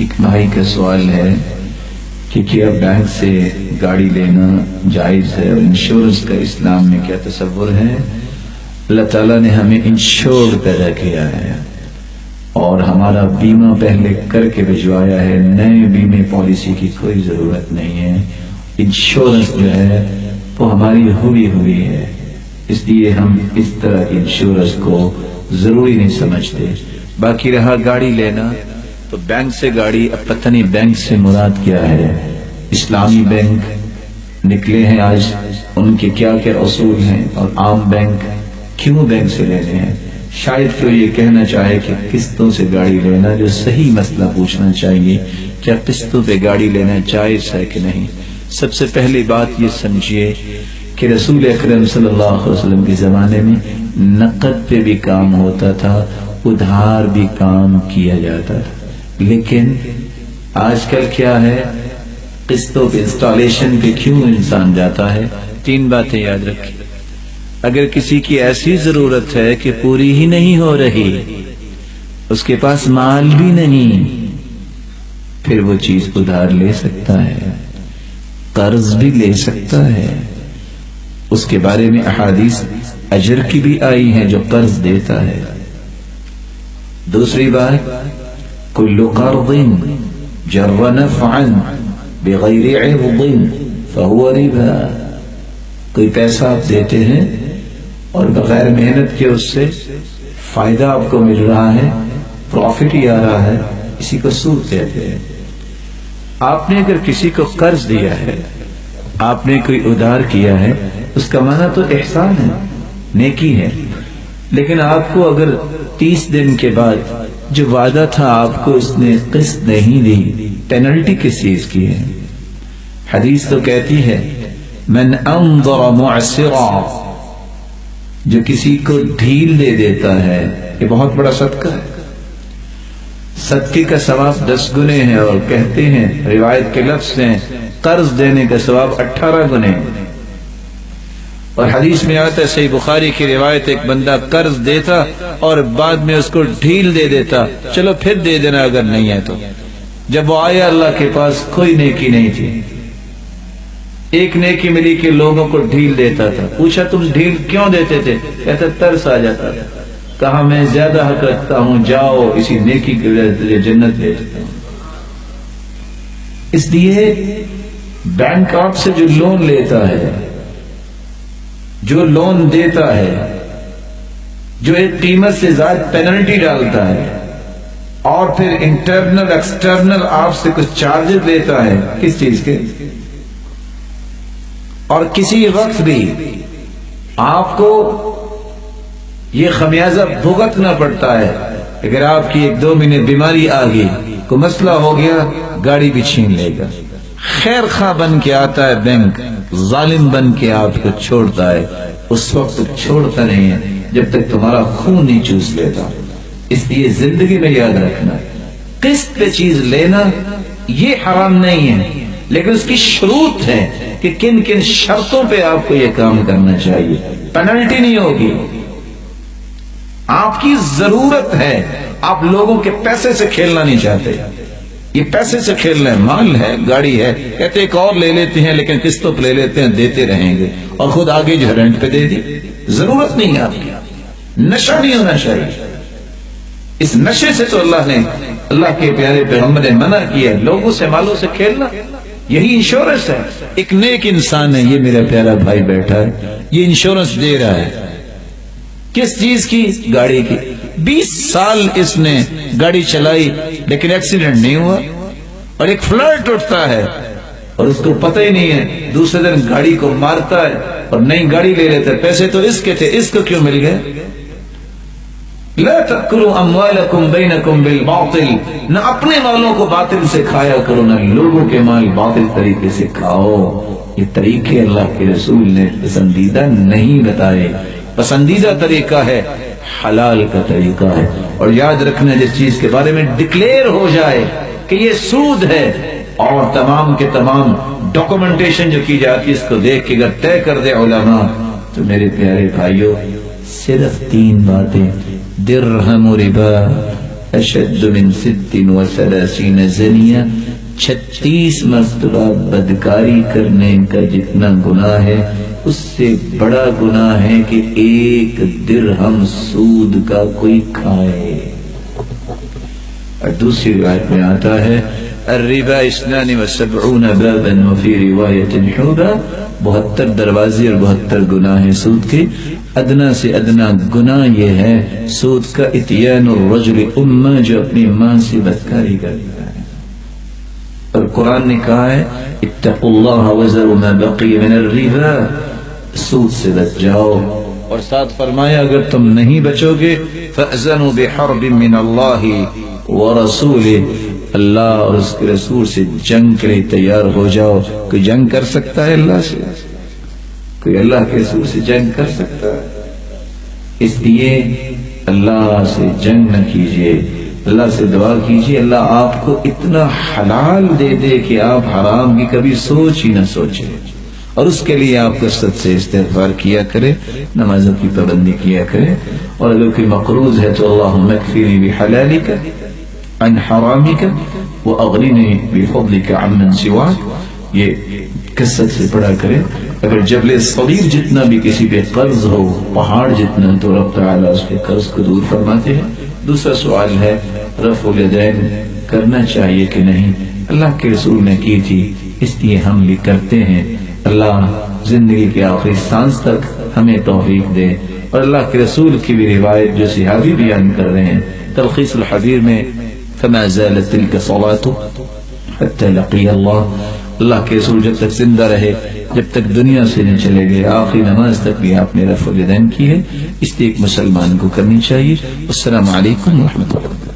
ایک بھائی کا سوال ہے کہ کیا بینک سے گاڑی لینا جائز ہے اور انشورنس کا اسلام میں کیا تصور ہے؟ اللہ تعالیٰ نے ہمیں انشور پیدا کیا ہے اور ہمارا بیمہ پہلے کر کے بھجوایا ہے، نئے بیمے پالیسی کی کوئی ضرورت نہیں ہے۔ انشورنس جو ہے وہ ہماری ہوئی ہے، اس لیے ہم اس طرح کی انشورنس کو ضروری نہیں سمجھتے۔ باقی رہا گاڑی لینا، تو بینک سے گاڑی، اب پتہ نہیں بینک سے مراد کیا ہے۔ اسلامی بینک نکلے ہیں آج، ان کے کیا کیا اصول ہیں، اور عام بینک کیوں بینک سے لینے ہیں؟ شاید کوئی یہ کہنا چاہے کہ قسطوں سے گاڑی لینا، جو صحیح مسئلہ پوچھنا چاہیے کیا قسطوں پہ گاڑی لینا جائز ہے کہ نہیں۔ سب سے پہلی بات یہ سمجھیے کہ رسول اکرم صلی اللہ علیہ وسلم کے زمانے میں نقد پہ بھی کام ہوتا تھا، ادھار بھی کام کیا جاتا تھا، لیکن آج کل کیا ہے، قسطوں پہ انسٹالیشن پہ کیوں انسان جاتا ہے؟ تین باتیں یاد رکھیں۔ اگر کسی کی ایسی ضرورت ہے کہ پوری ہی نہیں ہو رہی، اس کے پاس مال بھی نہیں، پھر وہ چیز ادھار لے سکتا ہے، قرض بھی لے سکتا ہے۔ اس کے بارے میں احادیث اجر کی بھی آئی ہیں جو قرض دیتا ہے۔ دوسری بات، کل قرض جر نفعا بغیر عوض فهو ربا۔ کوئی پیسہ آپ دیتے ہیں اور بغیر محنت کے اس سے فائدہ آپ کو مل رہا ہے، پروفٹ ہی آ رہا ہے، اسی کو سود کہتے ہیں۔ آپ نے اگر کسی کو قرض دیا ہے، آپ نے کوئی ادھار کیا ہے، اس کا معنی تو احسان ہے، نیکی ہے، لیکن آپ کو اگر 30 دن کے بعد جو وعدہ تھا آپ کو اس نے قسط نہیں دی، پینلٹی کس چیز کی ہے؟ حدیث تو کہتی ہے من انظر معسرا، جو کسی کو ڈھیل دے دیتا ہے، یہ بہت بڑا صدقہ ہے۔ صدقے کا ثواب 10 گنے ہے، اور کہتے ہیں روایت کے لفظ ہیں قرض دینے کا ثواب 18 گنے۔ اور حدیث میں آتا ہے صحیح بخاری کی روایت، ایک بندہ قرض دیتا اور بعد میں اس کو ڈھیل دے دیتا، چلو پھر دے دینا اگر نہیں ہے تو۔ جب وہ آیا اللہ کے پاس کوئی نیکی نہیں تھی، ایک نیکی ملی کہ لوگوں کو ڈھیل دیتا تھا۔ پوچھا تم ڈھیل کیوں دیتے تھے؟ کہتا ترس آ جاتا تھا، کہا میں زیادہ حق رکھتا ہوں، جاؤ اسی نیکی کے لیے جنت لے جاتا ہوں۔ اس لیے بینک آپ سے جو لون لیتا ہے، جو لون دیتا ہے، جو ایک قیمت سے زائد پینلٹی ڈالتا ہے، اور پھر انٹرنل ایکسٹرنل آپ سے کچھ چارجز لیتا ہے، کس چیز کے؟ اور کسی وقت بھی آپ کو یہ خمیازہ بھگتنا پڑتا ہے۔ اگر آپ کی 1-2 مہینے بیماری آ گئی، کوئی مسئلہ ہو گیا، گاڑی بھی چھین لے گا۔ خیر خواہ بن کے آتا ہے بینک، ظالم بن کے آپ کو چھوڑتا ہے، اس وقت چھوڑتا نہیں ہے جب تک تمہارا خون نہیں چوس لیتا۔ اس لیے زندگی میں یاد رکھنا، قسط پہ چیز لینا یہ حرام نہیں ہے، لیکن اس کی شروط ہے کہ کن کن شرطوں پہ آپ کو یہ کام کرنا چاہیے۔ پینلٹی نہیں ہوگی، آپ کی ضرورت ہے، آپ لوگوں کے پیسے سے کھیلنا نہیں چاہتے۔ یہ پیسے سے کھیلنا ہے، مال ہے، گاڑی ہے، کہتے ایک اور لے لیتے ہیں لیکن قسطوں پہ لے لیتے ہیں، دیتے رہیں گے، اور خود آگے جو رینٹ پہ دے دی۔ ضرورت نہیں ہے آپ کی، نشہ نہیں ہونا چاہیے۔ اس نشے سے تو اللہ کے پیارے پیغمبر نے منع کیا، لوگوں سے مالوں سے کھیلنا، یہی انشورنس ہے۔ ایک نیک انسان ہے، یہ میرا پیارا بھائی بیٹھا ہے، یہ انشورنس دے رہا ہے، کس چیز کی؟ گاڑی کی۔ 20 سال اس نے گاڑی چلائی لیکن ایکسیڈنٹ نہیں ہوا، اور ایک فلرٹ اٹھتا ہے اور اس کو پتہ ہی نہیں ہے، دوسرے دن گاڑی کو مارتا ہے اور نئی گاڑی لے لیتا ہے۔ پیسے تو اس کے تھے، اس کو کیوں مل گئے؟ لا تأکلوا اموالکم بینکم بالباطل، نہ اپنے مالوں کو باطل سے کھایا کرو، نہ لوگوں کے مال باطل طریقے سے کھاؤ۔ یہ طریقے اللہ کے رسول نے پسندیدہ نہیں بتائے۔ پسندیدہ طریقہ ہے حلال کا طریقہ ہے۔ اور یاد رکھنا، جس چیز کے بارے میں ڈکلیئر ہو جائے کہ یہ سود ہے، اور تمام کے تمام ڈاکومنٹیشن جو کی جاتی ہے اس کو دیکھ کے اگر طے کر دے علماء، تو میرے پیارے بھائیوں صرف 3 باتیں، درہم ربا، اشد من 36 زنیہ، 36 مرتبہ بدکاری کرنے کا جتنا گناہ ہے اس سے بڑا گناہ ہے کہ 1 درہم سود کا کوئی کھائے۔ اور دوسری روایت میں آتا ہے الربا 72 بابا وفی روایت حوبا، 72 دروازے اور 72 گناہ ہیں سود کے۔ ادنا سے ادنا گناہ یہ ہے سود کا اتیان الرجل امہ، جو اپنی ماں سے بدکاری کرتا ہے۔ اور قرآن نے کہا ہے اتقوا اللہ وذروا ما بقی من الربا، سود سے بچ جاؤ، اور ساتھ فرمایا اگر تم نہیں بچو گے فأذنوا بحرب من اللہ ورسولہ، اللہ اور اس کے رسول سے جنگ کے لیے تیار ہو جاؤ۔ کوئی جنگ کر سکتا ہے اللہ سے؟ کوئی اللہ کے رسول سے جنگ کر سکتا ہے؟ اس لیے اللہ سے جنگ نہ کیجیے، اللہ سے دعا کیجیے اللہ آپ کو اتنا حلال دے دے کہ آپ حرام کی کبھی سوچ ہی نہ سوچیں، اور اس کے لیے آپ کثرت سے استغفار کیا کرے، نمازوں کی پابندی کیا کرے، اور اگر کوئی مقروض ہے تو اللہم اکفنی بحلالک عن حرامک واغننی بفضلک عمن سواک، یہ کثرت سے پڑھا کرے۔ اگر جبل صغیر جتنا بھی کسی پہ قرض ہو، پہاڑ جتنا، تو رب تعالیٰ اس کے قرض کو دور فرماتے ہیں۔ دوسرا سوال ہے رفع الیدین کرنا چاہیے کہ نہیں؟ اللہ کے رسول نے کی تھی اس لیے ہم بھی کرتے ہیں۔ اللہ زندگی کے آخری سانس تک ہمیں توفیق دے، اور اللہ کے رسول کی بھی روایت جو صحابی بیان کر رہے ہیں تلخیص الحبیر میں فما زالت تلک صلاته حتى لقي اللہ، اللہ کے رسول جب تک زندہ رہے، جب تک دنیا سے نہیں چلے گئے، آخری نماز تک بھی آپ نے رفع الیدین کی ہے، اس لیے ایک مسلمان کو کرنی چاہیے۔ السلام علیکم ورحمۃ اللہ۔